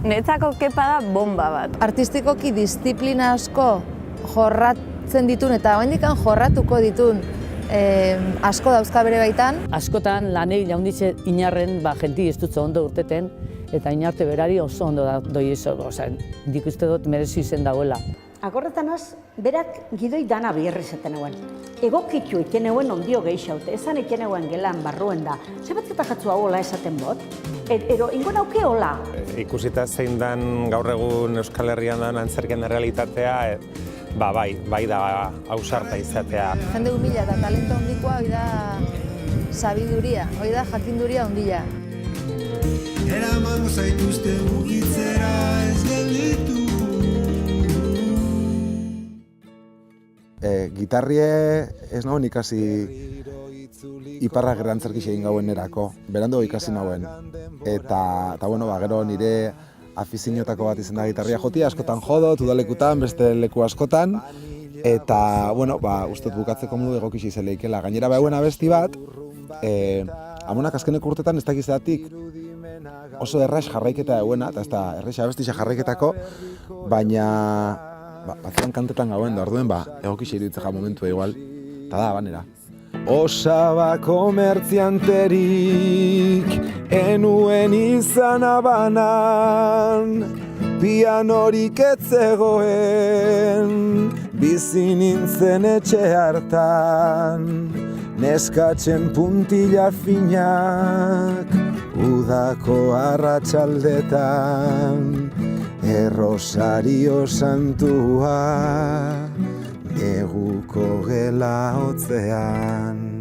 Netzako kepa da bomba bat. Artistikoki disiplina asko jorratzen ditun eta oraindikan jorratuko ditun asko dauzka bere baitan. Askotan lanei jaunditze inarren jenti ez dutze ondo urteten eta inarte berari oso ondo doi izo. Nik uste dut merezi izen dagoela. Akorretanaz, berak gidoi dana bierri zaten eguen. Egokitu eken eguen ondio gehixaute, esan eken eguen gelan barruen da. Zebatzeta jatzu hau hola esaten bot? Ero, ingo nauke hola? Ikusita zein dan gaur egun Euskal Herrian dan antzerkian errealitatea, bai da ausarta izatea. Jende humila eta talento handikoa hori da sabiduria, hori da jakinduria handia. Eramango zaituzte mugitzera ez gelditu. Gitarrie ez nagoen ikasi iparra gerrantzerkix egin gauen erako, berandu ikasi nagoen. Eta gero nire afizinotako bat izan da gitarria jotia, askotan jodot, udalekutan, beste leku askotan. Eta, uste bukatzeko modu egokixi zeleikela. Gainera behuen abesti bat, amonak azkeneko urtetan ez dakizatik oso erraiz jarraiketa eguena, eta ez da erraiz abestixa jarraiketako, baina batzuan kantetan gauen da, orduen egokixi iruditzea momentua igual, eta da, banera. Osaba komertzianterik enuen izan abanan, pianorik etzegoen, bizi nintzen etxe hartan, neskatzen puntila finak, udako arratsaldetan, Errosario santua, neguko gela hotzean.